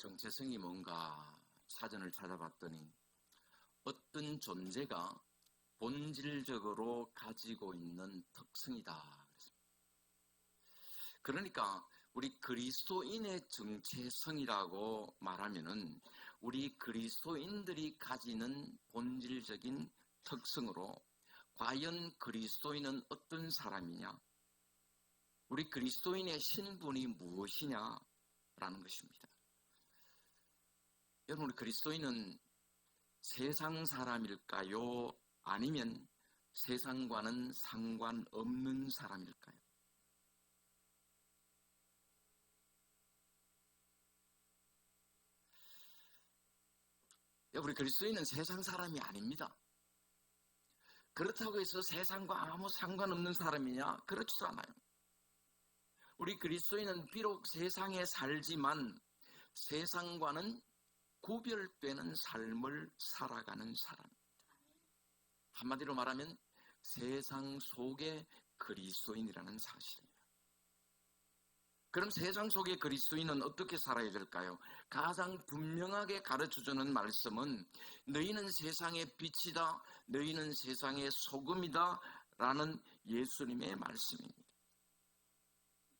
정체성이 뭔가 사전을 찾아봤더니 어떤 존재가 본질적으로 가지고 있는 특성이다. 그러니까 우리 그리스도인의 정체성이라고 말하면은 우리 그리스도인들이 가지는 본질적인 특성으로 과연 그리스도인은 어떤 사람이냐? 우리 그리스도인의 신분이 무엇이냐라는 것입니다. 여러분, 우리 그리스도인은 세상 사람일까요? 아니면 세상과는 상관없는 사람일까요? 우리 그리스도인은 세상 사람이 아닙니다. 그렇다고 해서 세상과 아무 상관없는 사람이냐? 그렇지도 않아요. 우리 그리스도인은 비록 세상에 살지만 세상과는 구별되는 삶을 살아가는 사람입니다. 한마디로 말하면 세상 속의 그리스도인이라는 사실이에요. 그럼 세상 속의 그리스도인은 어떻게 살아야 될까요? 가장 분명하게 가르쳐주는 말씀은 너희는 세상의 빛이다, 너희는 세상의 소금이다 라는 예수님의 말씀입니다.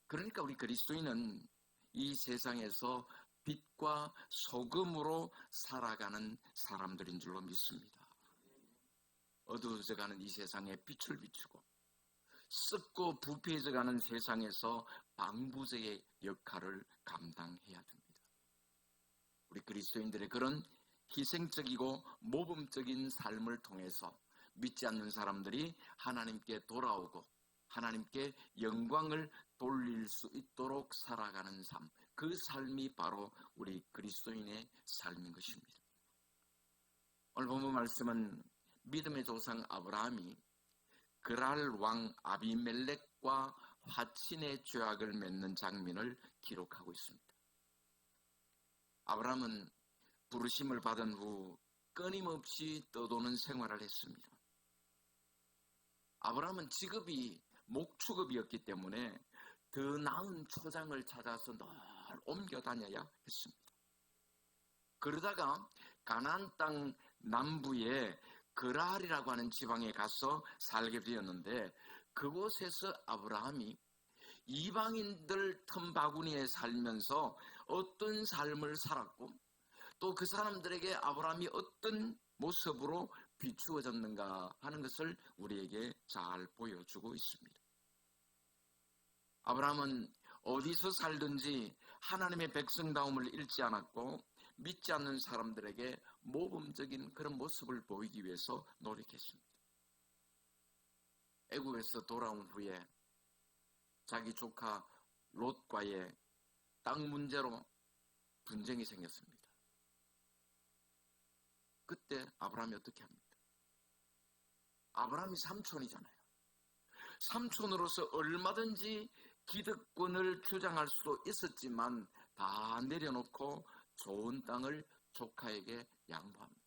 그러니까 우리 그리스도인은 이 세상에서 빛과 소금으로 살아가는 사람들인 줄로 믿습니다. 어두워져가는 이 세상에 빛을 비추고 썩고 부패해져가는 세상에서 방부제의 역할을 감당해야 됩니다. 우리 그리스도인들의 그런 희생적이고 모범적인 삶을 통해서 믿지 않는 사람들이 하나님께 돌아오고 하나님께 영광을 돌릴 수 있도록 살아가는 삶, 그 삶이 바로 우리 그리스도인의 삶인 것입니다. 오늘 본문 말씀은 믿음의 조상 아브라함이 그랄 왕 아비멜렉과 화친의 죄악을 맺는 장면을 기록하고 있습니다. 아브라함은 부르심을 받은 후 끊임없이 떠도는 생활을 했습니다. 아브라함은 직업이 목축업이었기 때문에 더 나은 초장을 찾아서 늘 옮겨 다녀야 했습니다. 그러다가 가나안 땅 남부에 그랄이라고 하는 지방에 가서 살게 되었는데 그곳에서 아브라함이 이방인들 틈바구니에 살면서 어떤 삶을 살았고 또 그 사람들에게 아브라함이 어떤 모습으로 비추어졌는가 하는 것을 우리에게 잘 보여주고 있습니다. 아브라함은 어디서 살든지 하나님의 백성다움을 잃지 않았고 믿지 않는 사람들에게 모범적인 그런 모습을 보이기 위해서 노력했습니다. 애굽에서 돌아온 후에 자기 조카 롯과의 땅 문제로 분쟁이 생겼습니다. 그때 아브라함이 어떻게 합니까? 아브라함이 삼촌이잖아요. 삼촌으로서 얼마든지 기득권을 주장할 수도 있었지만 다 내려놓고 좋은 땅을 조카에게 양보합니다.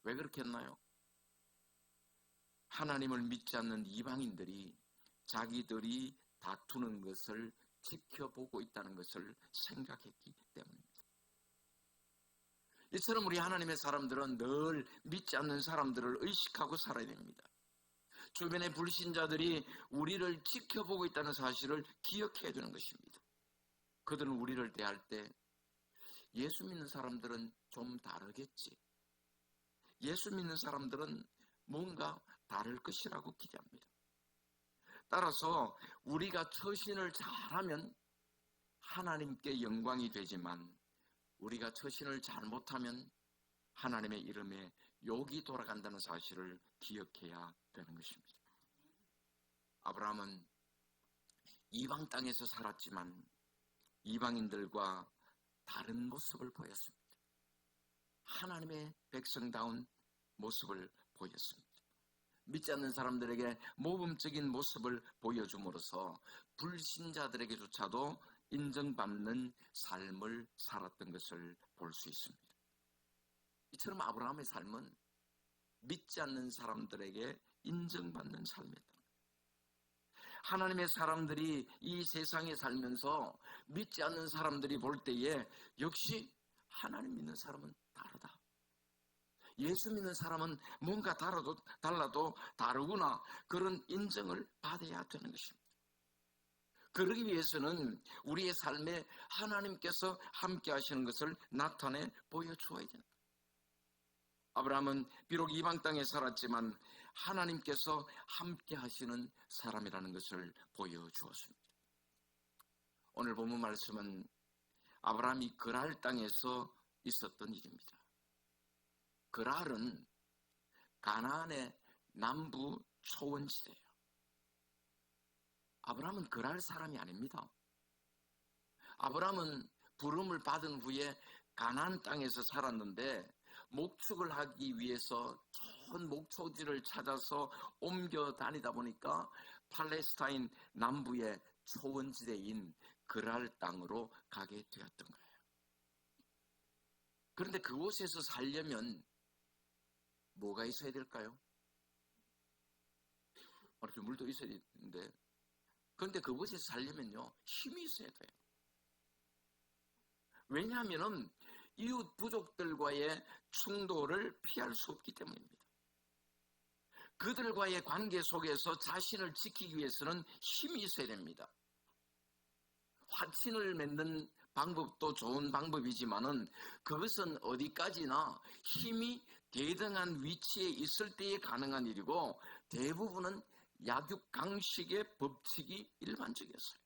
왜 그렇게 했나요? 하나님을 믿지 않는 이방인들이 자기들이 다투는 것을 지켜보고 있다는 것을 생각했기 때문입니다. 이처럼 우리 하나님의 사람들은 늘 믿지 않는 사람들을 의식하고 살아야 됩니다. 주변의 불신자들이 우리를 지켜보고 있다는 사실을 기억해야 되는 것입니다. 그들은 우리를 대할 때 예수 믿는 사람들은 좀 다르겠지. 예수 믿는 사람들은 뭔가 다를 것이라고 기대합니다. 따라서 우리가 처신을 잘하면 하나님께 영광이 되지만 우리가 처신을 잘못하면 하나님의 이름에 욕이 돌아간다는 사실을 기억해야 되는 것입니다. 아브라함은 이방 땅에서 살았지만 이방인들과 다른 모습을 보였습니다. 하나님의 백성다운 모습을 보였습니다. 믿지 않는 사람들에게 모범적인 모습을 보여줌으로써 불신자들에게조차도 인정받는 삶을 살았던 것을 볼 수 있습니다. 이처럼 아브라함의 삶은 믿지 않는 사람들에게 인정받는 삶이었다. 하나님의 사람들이 이 세상에 살면서 믿지 않는 사람들이 볼 때에 역시 하나님 믿는 사람은 다르다. 예수 믿는 사람은 뭔가 달라도 다르구나. 그런 인정을 받아야 되는 것입니다. 그러기 위해서는 우리의 삶에 하나님께서 함께 하시는 것을 나타내 보여주어야 된다. 아브라함은 비록 이방 땅에 살았지만 하나님께서 함께 하시는 사람이라는 것을 보여주었습니다. 오늘 본문 말씀은 아브라함이 그랄 땅에서 있었던 일입니다. 그랄은 가나안의 남부 초원지대예요. 아브라함은 그랄 사람이 아닙니다. 아브라함은 부름을 받은 후에 가나안 땅에서 살았는데 목축을 하기 위해서 좋은 목초지를 찾아서 옮겨 다니다 보니까 팔레스타인 남부의 초원지대인 그랄 땅으로 가게 되었던 거예요. 그런데 그곳에서 살려면 뭐가 있어야 될까요? 이렇게 물도 있어야 되는데, 그런데 그곳에서 살려면요 힘이 있어야 돼요. 왜냐하면 이웃 부족들과의 충돌을 피할 수 없기 때문입니다. 그들과의 관계 속에서 자신을 지키기 위해서는 힘이 있어야 됩니다. 화친을 맺는 방법도 좋은 방법이지만은 그것은 어디까지나 힘이 대등한 위치에 있을 때에 가능한 일이고, 대부분은 약육강식의 법칙이 일반적이었어요.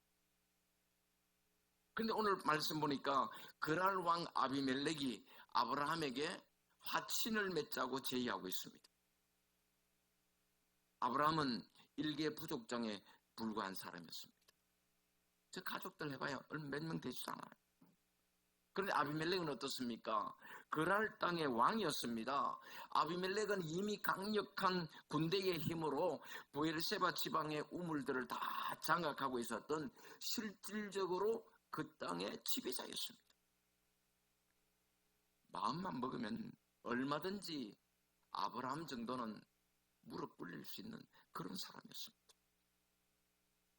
그런데 오늘 말씀 보니까 그랄 왕 아비멜렉이 아브라함에게 화친을 맺자고 제의하고 있습니다. 아브라함은 일개 부족장에 불과한 사람이었습니다. 저 가족들 해봐야 몇 명 되지도 않아요. 그런데 아비멜렉은 어떻습니까? 그랄 땅의 왕이었습니다. 아비멜렉은 이미 강력한 군대의 힘으로 브엘세바 지방의 우물들을 다 장악하고 있었던 실질적으로 그 땅의 지배자였습니다. 마음만 먹으면 얼마든지 아브라함 정도는 무릎 꿇릴 수 있는 그런 사람이었습니다.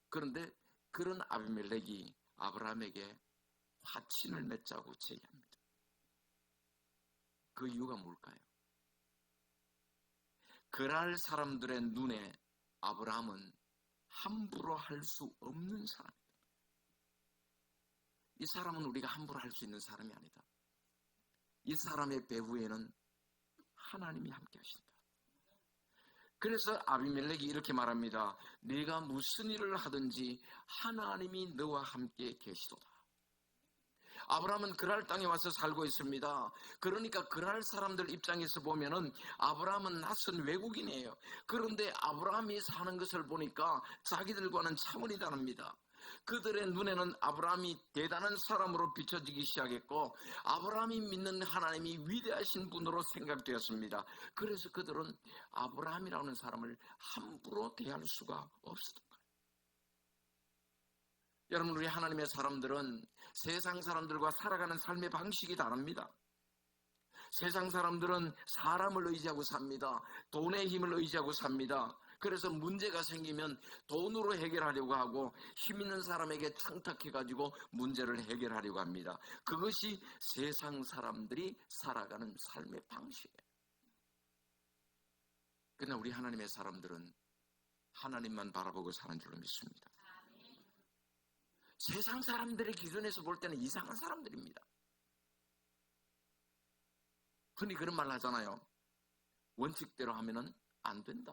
그런데 그런 아비멜렉이 아브라함에게 화친을 맺자고 제의합니다. 그 이유가 뭘까요? 그랄 사람들의 눈에 아브라함은 함부로 할 수 없는 사람이다. 이 사람은 우리가 함부로 할 수 있는 사람이 아니다. 이 사람의 배후에는 하나님이 함께 하신다. 그래서 아비멜렉이 이렇게 말합니다. 네가 무슨 일을 하든지 하나님이 너와 함께 계시도다. 아브라함은 그랄 땅에 와서 살고 있습니다. 그러니까 그랄 사람들 입장에서 보면은 아브라함은 낯선 외국인이에요. 그런데 아브라함이 사는 것을 보니까 자기들과는 차원이 다릅니다. 그들의 눈에는 아브라함이 대단한 사람으로 비춰지기 시작했고, 아브라함이 믿는 하나님이 위대하신 분으로 생각되었습니다. 그래서 그들은 아브라함이라는 사람을 함부로 대할 수가 없었던 거예요. 여러분, 우리 하나님의 사람들은 세상 사람들과 살아가는 삶의 방식이 다릅니다. 세상 사람들은 사람을 의지하고 삽니다. 돈의 힘을 의지하고 삽니다. 그래서 문제가 생기면 돈으로 해결하려고 하고 힘 있는 사람에게 청탁해가지고 문제를 해결하려고 합니다. 그것이 세상 사람들이 살아가는 삶의 방식이에요. 그러나 우리 하나님의 사람들은 하나님만 바라보고 사는 줄로 믿습니다. 세상 사람들의 기준에서 볼 때는 이상한 사람들입니다. 흔히 그런 말 하잖아요. 원칙대로 하면은 안 된다.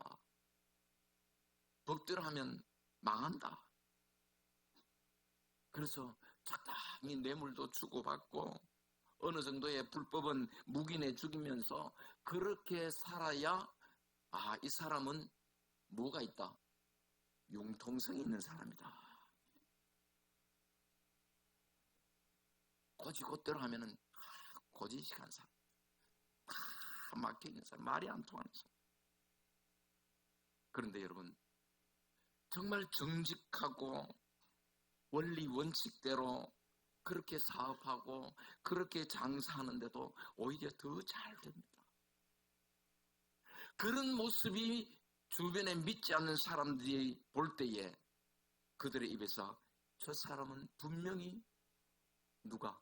법대로 하면 망한다. 그래서 적당히 뇌물도 주고받고 어느 정도의 불법은 묵인해 죽이면서 그렇게 살아야 이 사람은 뭐가 있다? 융통성이 있는 사람이다. 고지고대로 하면은 고지식한 사람, 다 막혀있는 사람, 말이 안 통하는 사람. 그런데 여러분, 정말 정직하고 원리 원칙대로 그렇게 사업하고 그렇게 장사하는데도 오히려 더 잘 됩니다. 그런 모습이 주변에 믿지 않는 사람들이 볼 때에 그들의 입에서 저 사람은 분명히 누가?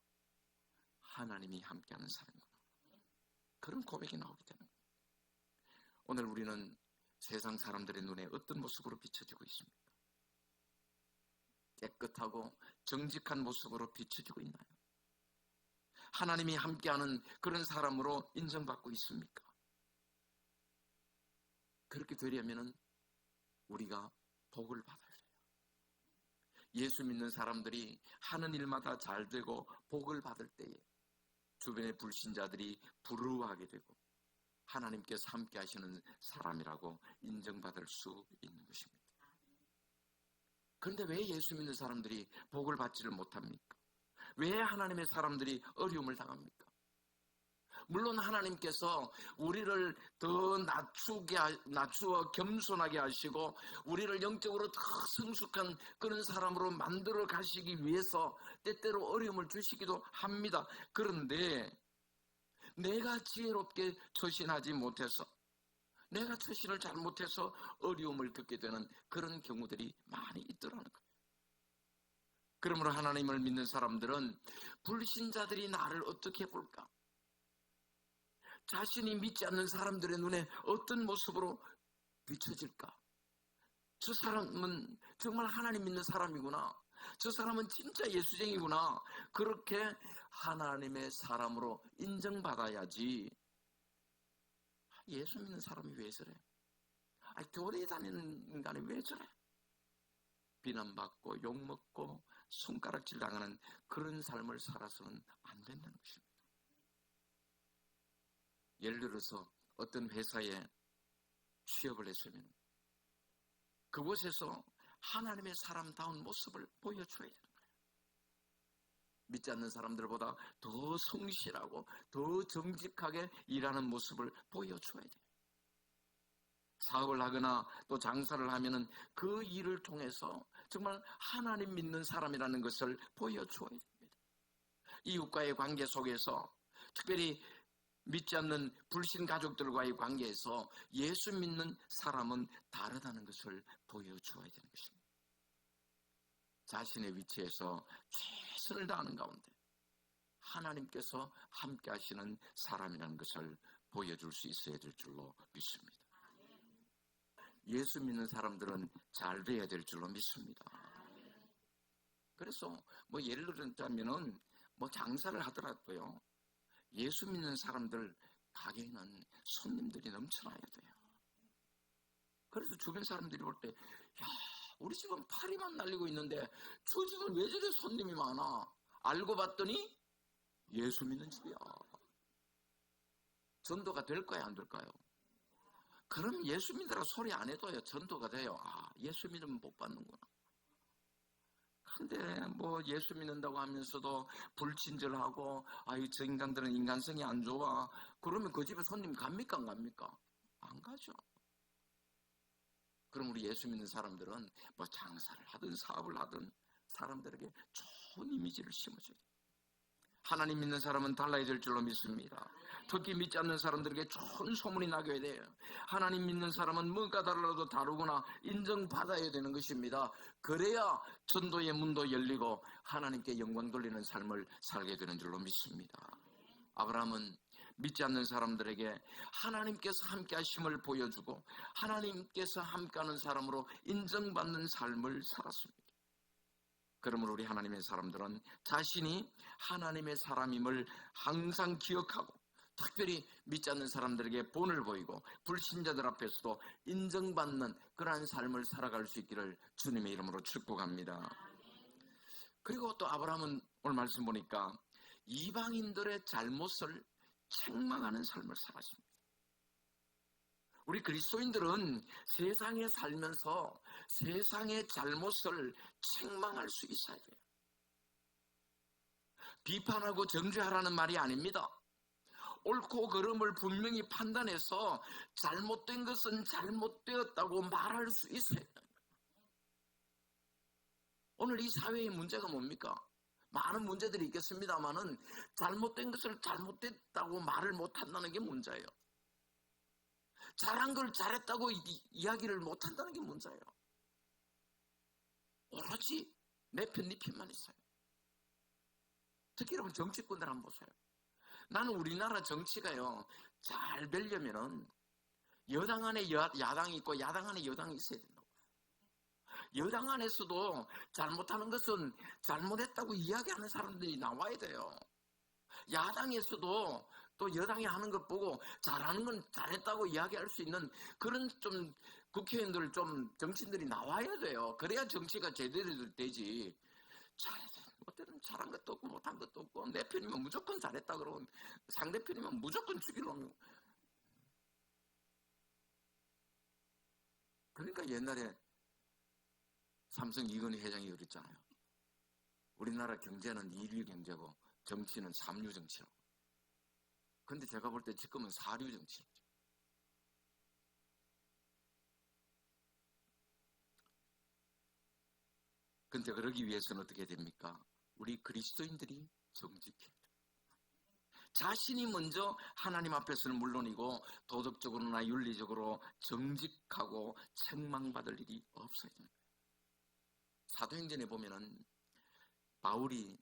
하나님이 함께하는 사람이구나. 그런 고백이 나오게 되는 거예요. 오늘 우리는 세상 사람들의 눈에 어떤 모습으로 비춰지고 있습니까? 깨끗하고 정직한 모습으로 비춰지고 있나요? 하나님이 함께하는 그런 사람으로 인정받고 있습니까? 그렇게 되려면 우리가 복을 받아야 돼요. 예수 믿는 사람들이 하는 일마다 잘 되고 복을 받을 때에 주변의 불신자들이 부러워하게 되고 하나님께서 함께 하시는 사람이라고 인정받을 수 있는 것입니다. 그런데 왜 예수 믿는 사람들이 복을 받지를 못합니까? 왜 하나님의 사람들이 어려움을 당합니까? 물론 하나님께서 우리를 더 낮추어 겸손하게 하시고 우리를 영적으로 더 성숙한 그런 사람으로 만들어 가시기 위해서 때때로 어려움을 주시기도 합니다. 그런데 내가 지혜롭게 처신하지 못해서, 내가 처신을 잘못해서 어려움을 겪게 되는 그런 경우들이 많이 있더라는 거예요. 그러므로 하나님을 믿는 사람들은 불신자들이 나를 어떻게 볼까? 자신이 믿지 않는 사람들의 눈에 어떤 모습으로 비춰질까? 저 사람은 정말 하나님 믿는 사람이구나. 저 사람은 진짜 예수쟁이구나. 그렇게 하나님의 사람으로 인정받아야지. 예수 믿는 사람이 왜 저래? 교회에 다니는 인간이 왜 저래? 비난받고 욕먹고 손가락질 당하는 그런 삶을 살아서는 안 된다는 것입니다. 예를 들어서 어떤 회사에 취업을 했으면 그곳에서 하나님의 사람다운 모습을 보여줘야 되는 거예요. 믿지 않는 사람들보다 더 성실하고 더 정직하게 일하는 모습을 보여줘야 돼요. 사업을 하거나 또 장사를 하면은 그 일을 통해서 정말 하나님 믿는 사람이라는 것을 보여줘야 됩니다. 이웃과의 관계 속에서 특별히 믿지 않는 불신 가족들과의 관계에서 예수 믿는 사람은 다르다는 것을 보여줘야 되는 것입니다. 자신의 위치에서 최선을 다하는 가운데 하나님께서 함께 하시는 사람이라는 것을 보여줄 수 있어야 될 줄로 믿습니다. 예수 믿는 사람들은 잘 돼야 될 줄로 믿습니다. 그래서 예를 들자면은 장사를 하더라도요, 예수 믿는 사람들 가게에는 손님들이 넘쳐나야 돼요. 그래서 주변 사람들이 볼 때, 야, 우리 집은 파리만 날리고 있는데 저 집은 왜 저래 손님이 많아? 알고 봤더니 예수 믿는 집이야. 전도가 될까요, 안 될까요? 그럼 예수 믿으라 소리 안 해도요, 전도가 돼요. 예수 믿으면 복 받는구나. 근데 예수 믿는다고 하면서도 불친절하고 저 인간들은 인간성이 안 좋아. 그러면 그 집에 손님 갑니까, 안 갑니까? 안 가죠. 그럼 우리 예수 믿는 사람들은 장사를 하든 사업을 하든 사람들에게 좋은 이미지를 심어줘야 돼요. 하나님 믿는 사람은 달라야 될 줄로 믿습니다. 특히 믿지 않는 사람들에게 좋은 소문이 나게 돼요. 하나님 믿는 사람은 뭔가 달라도 다르구나 인정받아야 되는 것입니다. 그래야 전도의 문도 열리고 하나님께 영광 돌리는 삶을 살게 되는 줄로 믿습니다. 아브라함은 믿지 않는 사람들에게 하나님께서 함께 하심을 보여주고 하나님께서 함께하는 사람으로 인정받는 삶을 살았습니다. 그러므로 우리 하나님의 사람들은 자신이 하나님의 사람임을 항상 기억하고 특별히 믿지 않는 사람들에게 본을 보이고 불신자들 앞에서도 인정받는 그러한 삶을 살아갈 수 있기를 주님의 이름으로 축복합니다. 그리고 또 아브라함은 오늘 말씀 보니까 이방인들의 잘못을 책망하는 삶을 살았습니다. 우리 그리스도인들은 세상에 살면서 세상의 잘못을 책망할 수 있어야 돼요. 비판하고 정죄하라는 말이 아닙니다. 옳고 그름을 분명히 판단해서 잘못된 것은 잘못되었다고 말할 수 있어야 돼요. 오늘 이 사회의 문제가 뭡니까? 많은 문제들이 있겠습니다만은 잘못된 것을 잘못됐다고 말을 못한다는 게 문제예요. 잘한 걸 잘했다고 이야기를 못한다는 게 문제예요. 오로지 내 편, 네 편만 있어요. 특히 여러분 정치권들 한번 보세요. 나는 우리나라 정치가요, 잘 되려면은 여당 안에 야당이 있고 야당 안에 여당이 있어야 된다고. 여당 안에서도 잘못하는 것은 잘못했다고 이야기하는 사람들이 나와야 돼요. 야당에서도 또 여당이 하는 것 보고 잘하는 건 잘했다고 이야기할 수 있는 그런 좀 국회의원들, 좀 정치인들이 나와야 돼요. 그래야 정치가 제대로 되지. 어때는 잘한 것도 없고 못한 것도 없고 내 편이면 무조건 잘했다 그러고 상대편이면 무조건 죽이려고. 그러니까 옛날에 삼성 이건희 회장이 그랬잖아요. 우리나라 경제는 2류 경제고 정치는 3류 정치라고. 근데 제가 볼 때 지금은 4류 정치죠. 근데 그러기 위해서는 어떻게 됩니까? 우리 그리스도인들이 정직해야 돼요. 자신이 먼저 하나님 앞에서는 물론이고 도덕적으로나 윤리적으로 정직하고 책망받을 일이 없어야 됩니다. 사도행전에 보면은 바울이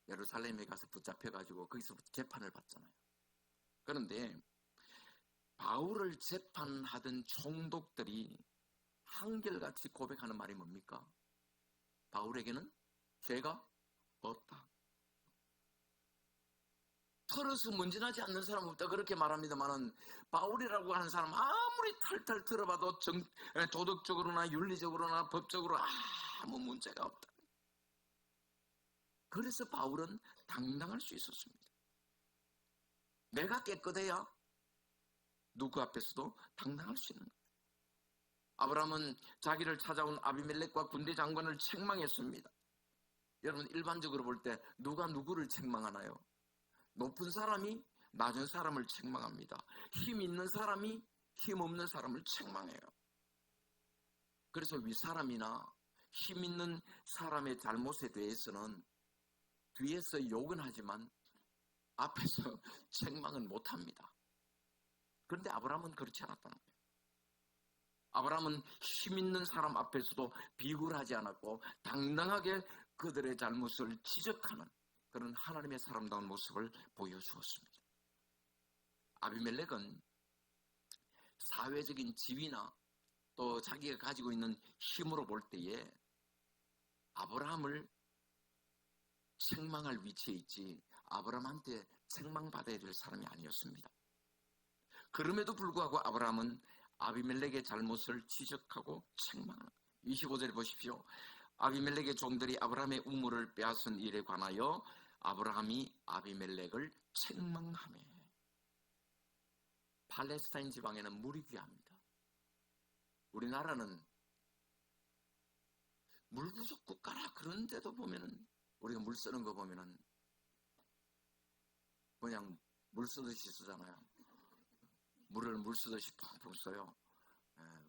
예루살렘에 가서 붙잡혀가지고 거기서 재판을 받잖아요. 그런데 바울을 재판하던 총독들이 한결같이 고백하는 말이 뭡니까? 바울에게는 죄가 없다. 털어서 문진하지 않는 사람 없다 그렇게 말합니다만은 바울이라고 하는 사람 아무리 탈탈 들어봐도 도덕적으로나 윤리적으로나 법적으로 아무 문제가 없다. 그래서 바울은 당당할 수 있었습니다. 내가 깨끗해야 누구 앞에서도 당당할 수 있는 거예요. 아브라함은 자기를 찾아온 아비멜렉과 군대 장관을 책망했습니다. 여러분 일반적으로 볼 때 누가 누구를 책망하나요? 높은 사람이 낮은 사람을 책망합니다. 힘 있는 사람이 힘 없는 사람을 책망해요. 그래서 윗사람이나 힘 있는 사람의 잘못에 대해서는 뒤에서 욕은 하지만 앞에서 책망은 못합니다. 그런데 아브라함은 그렇지 않았다는 거예요. 아브라함은 힘 있는 사람 앞에서도 비굴하지 않았고 당당하게 그들의 잘못을 지적하는 그런 하나님의 사람다운 모습을 보여주었습니다. 아비멜렉은 사회적인 지위나 또 자기가 가지고 있는 힘으로 볼 때에 아브라함을 책망할 위치에 있지 아브라함한테 책망받아야 될 사람이 아니었습니다. 그럼에도 불구하고 아브라함은 아비멜렉의 잘못을 지적하고 책망하는 25절 보십시오. 아비멜렉의 종들이 아브라함의 우물을 빼앗은 일에 관하여 아브라함이 아비멜렉을 책망하며. 팔레스타인 지방에는 물이 귀합니다. 우리나라는 물 부족 국가라 그런데도 보면은 우리가 물 쓰는 거 보면은 그냥 물 쓰듯이 쓰잖아요. 물을 물 쓰듯이 펑펑 써요.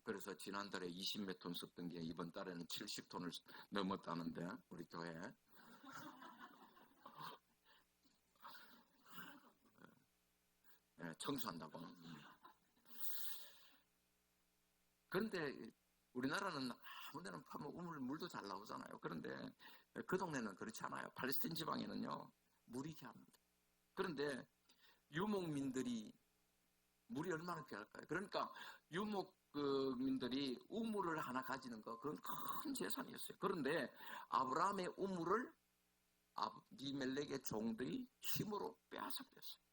그래서 지난달에 20몇 톤 썼던 게 이번 달에는 70톤을 넘었다는데 우리 교회. 청소한다고. 그런데 우리나라는 아무 데나 파면 물도 잘 나오잖아요. 그런데 그 동네는 그렇지 않아요. 팔레스타인 지방에는요 물이 귀합니다. 그런데 유목민들이 물이 얼마나 귀할까요? 그러니까 유목민들이 우물을 하나 가지는 거 그건 큰 재산이었어요. 그런데 아브라함의 우물을 아비멜렉의 종들이 힘으로 빼앗아버렸어요.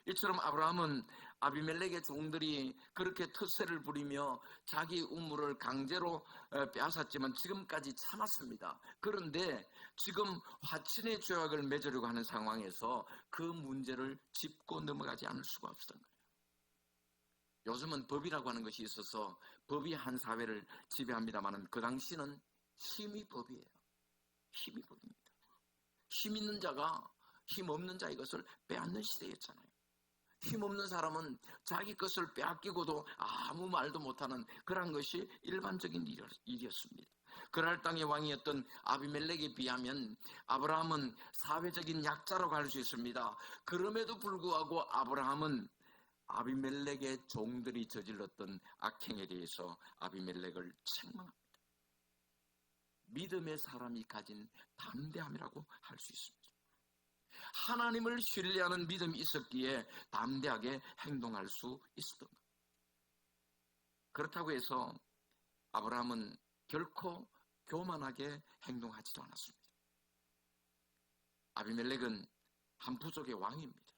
이처럼 아브라함은 아비멜렉의 종들이 그렇게 텃세를 부리며 자기 우물을 강제로 빼앗았지만 지금까지 참았습니다. 그런데 지금 화친의 조약을 맺으려고 하는 상황에서 그 문제를 짚고 넘어가지 않을 수가 없었던 거예요. 요즘은 법이라고 하는 것이 있어서 법이 한 사회를 지배합니다만 그 당시는 힘이 법이에요. 힘이 법입니다. 힘 있는 자가 힘 없는 자의 것을 빼앗는 시대였잖아요. 힘없는 사람은 자기 것을 빼앗기고도 아무 말도 못하는 그런 것이 일반적인 일이었습니다. 그랄 땅의 왕이었던 아비멜렉에 비하면 아브라함은 사회적인 약자라고 할 수 있습니다. 그럼에도 불구하고 아브라함은 아비멜렉의 종들이 저질렀던 악행에 대해서 아비멜렉을 책망합니다. 믿음의 사람이 가진 담대함이라고 할 수 있습니다. 하나님을 신뢰하는 믿음이 있었기에 담대하게 행동할 수 있었던 것. 그렇다고 해서 아브라함은 결코 교만하게 행동하지도 않았습니다. 아비멜렉은 한 부족의 왕입니다.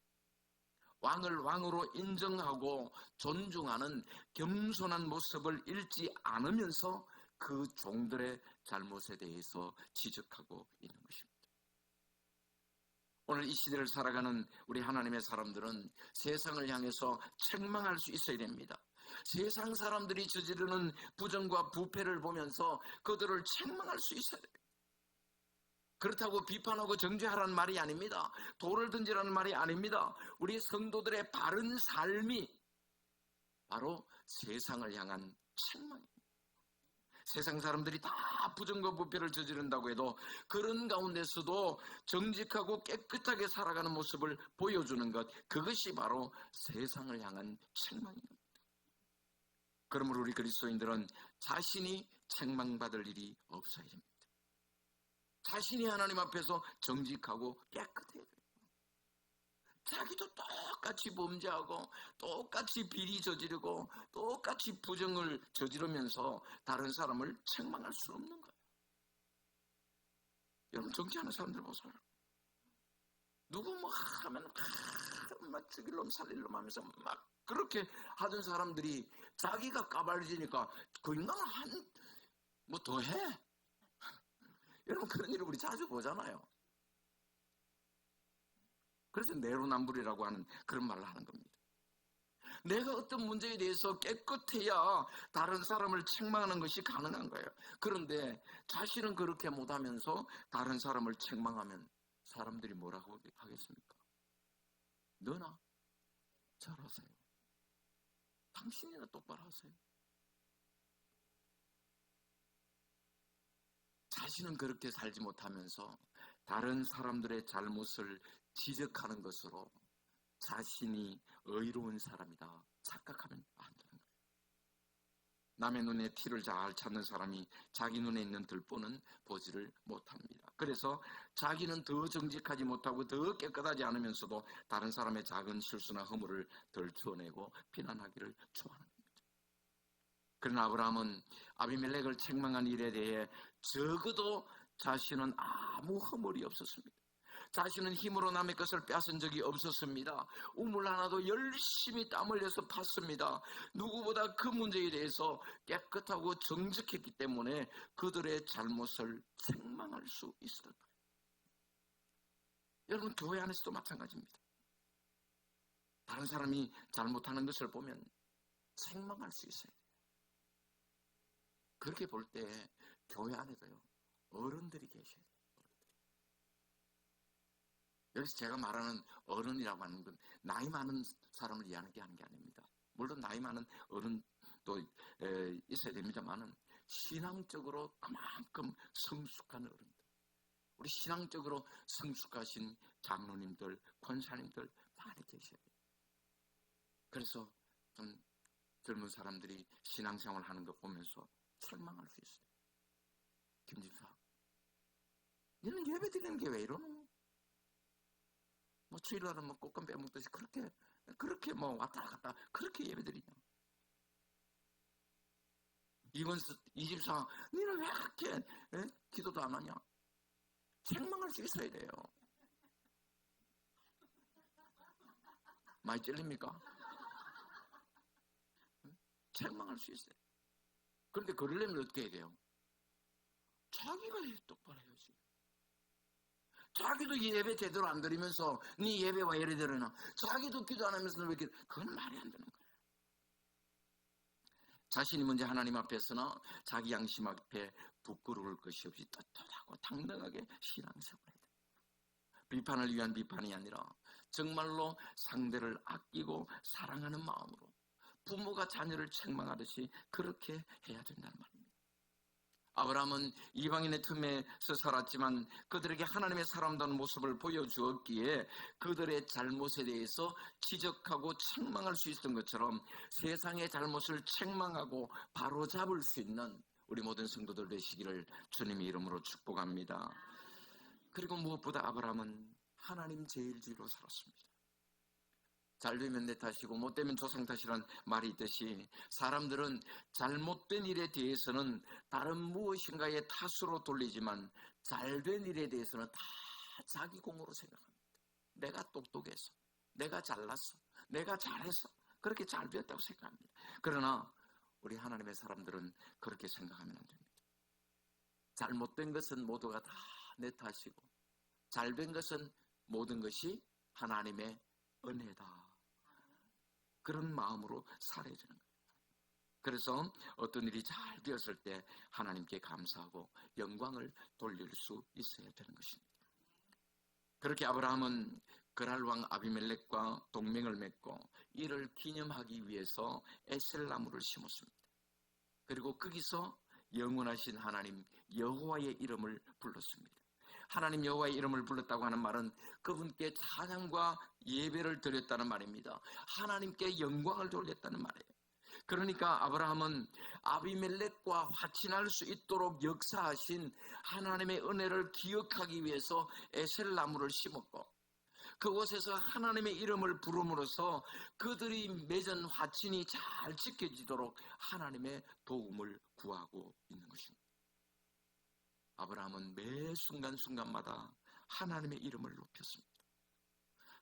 왕을 왕으로 인정하고 존중하는 겸손한 모습을 잃지 않으면서 그 종들의 잘못에 대해서 지적하고 있는 것입니다. 오늘 이 시대를 살아가는 우리 하나님의 사람들은 세상을 향해서 책망할 수 있어야 됩니다. 세상 사람들이 저지르는 부정과 부패를 보면서 그들을 책망할 수 있어야 됩니다. 그렇다고 비판하고 정죄하라는 말이 아닙니다. 돌을 던지라는 말이 아닙니다. 우리 성도들의 바른 삶이 바로 세상을 향한 책망입니다. 세상 사람들이 다 부정과 부패를 저지른다고 해도 그런 가운데서도 정직하고 깨끗하게 살아가는 모습을 보여주는 것, 그것이 바로 세상을 향한 책망입니다. 그러므로 우리 그리스도인들은 자신이 책망받을 일이 없어야 됩니다. 자신이 하나님 앞에서 정직하고 깨끗해야 돼요. 자기도 똑같이 범죄하고 똑같이 비리 저지르고 똑같이 부정을 저지르면서 다른 사람을 책망할 수 없는 거예요. 여러분, 정치하는 사람들 보세요. 누구 뭐 하면 막 죽일 놈 살릴 놈 하면서 막 그렇게 하던 사람들이 자기가 까발려지니까 그 인간은 뭐 더 해. 여러분, 그런 일을 우리 자주 보잖아요. 그래서 내로남불이라고 하는 그런 말을 하는 겁니다. 내가 어떤 문제에 대해서 깨끗해야 다른 사람을 책망하는 것이 가능한 거예요. 그런데 자신은 그렇게 못하면서 다른 사람을 책망하면 사람들이 뭐라고 하겠습니까? 너나 잘하세요. 당신이나 똑바로 하세요. 자신은 그렇게 살지 못하면서 다른 사람들의 잘못을 지적하는 것으로 자신이 의로운 사람이다 착각하면 안 되는 거예요. 남의 눈에 티를 잘 찾는 사람이 자기 눈에 있는 들보는 보지를 못합니다. 그래서 자기는 더 정직하지 못하고 더 깨끗하지 않으면서도 다른 사람의 작은 실수나 허물을 덜 추어내고 비난하기를 좋아하는 겁니다. 그러나 아브라함은 아비멜렉을 책망한 일에 대해 적어도 자신은 아무 허물이 없었습니다. 자신은 힘으로 남의 것을 빼앗은 적이 없었습니다. 우물 하나도 열심히 땀 흘려서 팠습니다. 누구보다 그 문제에 대해서 깨끗하고 정직했기 때문에 그들의 잘못을 책망할 수 있었던 거예요. 여러분, 교회 안에서도 마찬가지입니다. 다른 사람이 잘못하는 것을 보면 책망할 수 있어요. 그렇게 볼 때 교회 안에도요, 어른들이 계셔야 돼요. 여기서 제가 말하는 어른이라고 하는 건 나이 많은 사람을 이해하는 게 아닙니다. 물론 나이 많은 어른도 있어야 됩니다만은 신앙적으로 그만큼 성숙한 어른들, 우리 신앙적으로 성숙하신 장로님들, 권사님들 많이 계셔야 돼요. 그래서 좀 젊은 사람들이 신앙생활 하는 거 보면서 책망할 수 있어요. 김집사, 너는 예배 드리는 게 왜 이러노? 뭐 주일날은 뭐 꽃감 빼먹듯이 그렇게 뭐 왔다 갔다 그렇게 예배드리냐? 이집사, 너는 왜 그렇게 기도도 안 하냐? 책망할 수 있어야 돼요. 많이 찔립니까? 책망할 수 있어요. 그런데 그러려면 어떻게 해야 돼요? 자기가 똑바로 해야지. 자기도 예배 제대로 안 드리면서 네 예배 왜 이래 드리나? 자기도 기도 안 하면서 왜 이렇게? 그건 말이 안 되는 거예요. 자신이 먼저 하나님 앞에서나 자기 양심 앞에 부끄러울 것이 없이 떳떳하고 당당하게 신앙생활해야 돼요. 비판을 위한 비판이 아니라 정말로 상대를 아끼고 사랑하는 마음으로 부모가 자녀를 책망하듯이 그렇게 해야 된다는 말입니다. 아브라함은 이방인의 틈에서 살았지만 그들에게 하나님의 사람다운 모습을 보여주었기에 그들의 잘못에 대해서 지적하고 책망할 수 있었던 것처럼 세상의 잘못을 책망하고 바로잡을 수 있는 우리 모든 성도들 되시기를 주님의 이름으로 축복합니다. 그리고 무엇보다 아브라함은 하나님 제일주의로 살았습니다. 잘 되면 내 탓이고 못 되면 조상 탓이란 말이 있듯이 사람들은 잘못된 일에 대해서는 다른 무엇인가의 탓으로 돌리지만 잘된 일에 대해서는 다 자기 공으로 생각합니다. 내가 똑똑해서, 내가 잘났어, 내가 잘했어, 그렇게 잘 되었다고 생각합니다. 그러나 우리 하나님의 사람들은 그렇게 생각하면 안 됩니다. 잘못된 것은 모두가 다 내 탓이고 잘된 것은 모든 것이 하나님의 은혜다. 그런 마음으로 살아야 되는 거예요. 그래서 어떤 일이 잘 되었을 때 하나님께 감사하고 영광을 돌릴 수 있어야 되는 것입니다. 그렇게 아브라함은 그랄 왕 아비멜렉과 동맹을 맺고 이를 기념하기 위해서 에셀나무를 심었습니다. 그리고 거기서 영원하신 하나님 여호와의 이름을 불렀습니다. 하나님 여호와의 이름을 불렀다고 하는 말은 그분께 찬양과 예배를 드렸다는 말입니다. 하나님께 영광을 돌렸다는 말이에요. 그러니까 아브라함은 아비멜렉과 화친할 수 있도록 역사하신 하나님의 은혜를 기억하기 위해서 에셀나무를 심었고 그곳에서 하나님의 이름을 부름으로써 그들이 맺은 화친이 잘 지켜지도록 하나님의 도움을 구하고 있는 것입니다. 아브라함은 매 순간순간마다 하나님의 이름을 높였습니다.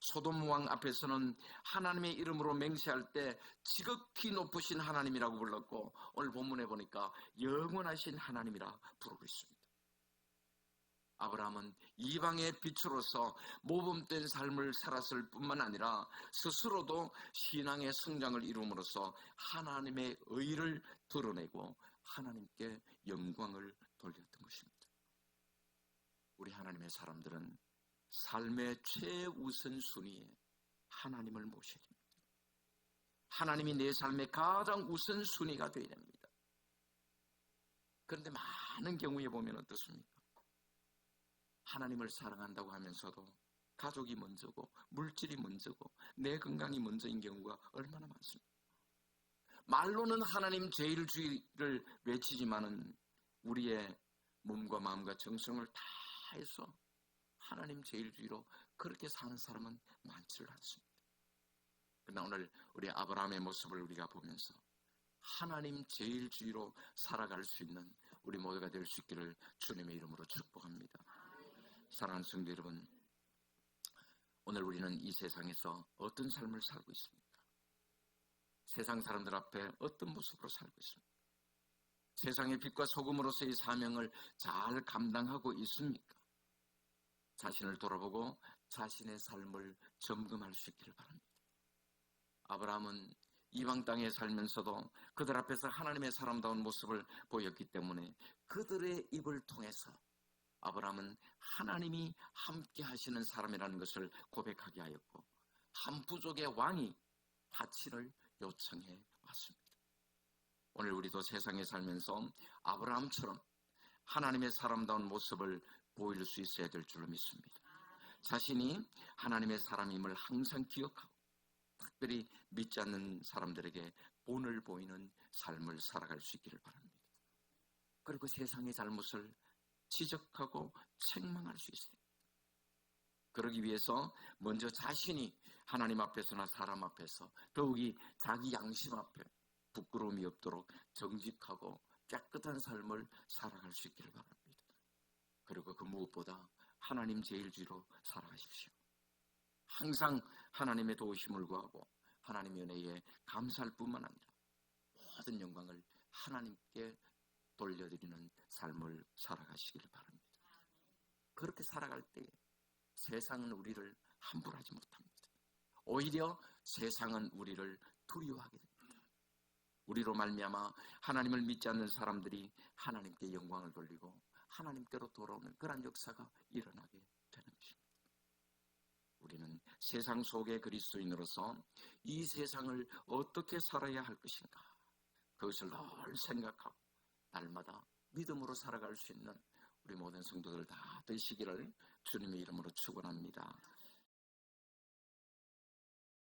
소돔 왕 앞에서는 하나님의 이름으로 맹세할 때 지극히 높으신 하나님이라고 불렀고 오늘 본문에 보니까 영원하신 하나님이라 부르고 있습니다. 아브라함은 이방의 빛으로서 모범된 삶을 살았을 뿐만 아니라 스스로도 신앙의 성장을 이룸으로써 하나님의 의를 드러내고 하나님께 영광을 돌렸던 것입니다. 우리 하나님의 사람들은 삶의 최우선 순위에 하나님을 모셔야 됩니다. 하나님이 내 삶의 가장 우선 순위가 되어야 됩니다. 그런데 많은 경우에 보면 어떻습니까? 하나님을 사랑한다고 하면서도 가족이 먼저고 물질이 먼저고 내 건강이 먼저인 경우가 얼마나 많습니까? 말로는 하나님 제일주의를 외치지만은 우리의 몸과 마음과 정성을 다해서 하나님 제일주의로 그렇게 사는 사람은 많지를 않습니다. 그러나 오늘 우리 아브라함의 모습을 우리가 보면서 하나님 제일주의로 살아갈 수 있는 우리 모두가 될 수 있기를 주님의 이름으로 축복합니다. 사랑하는 성도 여러분, 오늘 우리는 이 세상에서 어떤 삶을 살고 있습니까? 세상 사람들 앞에 어떤 모습으로 살고 있습니까? 세상의 빛과 소금으로서의 사명을 잘 감당하고 있습니까? 자신을 돌아보고 자신의 삶을 점검할 수 있기를 바랍니다. 아브라함은 이방 땅에 살면서도 그들 앞에서 하나님의 사람다운 모습을 보였기 때문에 그들의 입을 통해서 아브라함은 하나님이 함께 하시는 사람이라는 것을 고백하게 하였고 한 부족의 왕이 화친을 요청해 왔습니다. 오늘 우리도 세상에 살면서 아브라함처럼 하나님의 사람다운 모습을 보일 수 있어야 될 줄로 믿습니다. 자신이 하나님의 사람임을 항상 기억하고 특별히 믿지 않는 사람들에게 본을 보이는 삶을 살아갈 수 있기를 바랍니다. 그리고 세상의 잘못을 지적하고 책망할 수 있어요. 그러기 위해서 먼저 자신이 하나님 앞에서나 사람 앞에서 더욱이 자기 양심 앞에 부끄러움이 없도록 정직하고 깨끗한 삶을 살아갈 수 있기를 바랍니다. 그리고 그 무엇보다 하나님 제일주의로 살아가십시오. 항상 하나님의 도우심을 구하고 하나님의 은혜에 감사할 뿐만 아니라 모든 영광을 하나님께 돌려드리는 삶을 살아가시기를 바랍니다. 그렇게 살아갈 때 세상은 우리를 함부로 하지 못합니다. 오히려 세상은 우리를 두려워하게 됩니다. 우리로 말미암아 하나님을 믿지 않는 사람들이 하나님께 영광을 돌리고 하나님께로 돌아오는 그런 역사가 일어나게 되는 것입니다. 우리는 세상 속의 그리스도인으로서 이 세상을 어떻게 살아야 할 것인가 그것을 늘 생각하고 날마다 믿음으로 살아갈 수 있는 우리 모든 성도들 다 되시기를 주님의 이름으로 축원합니다.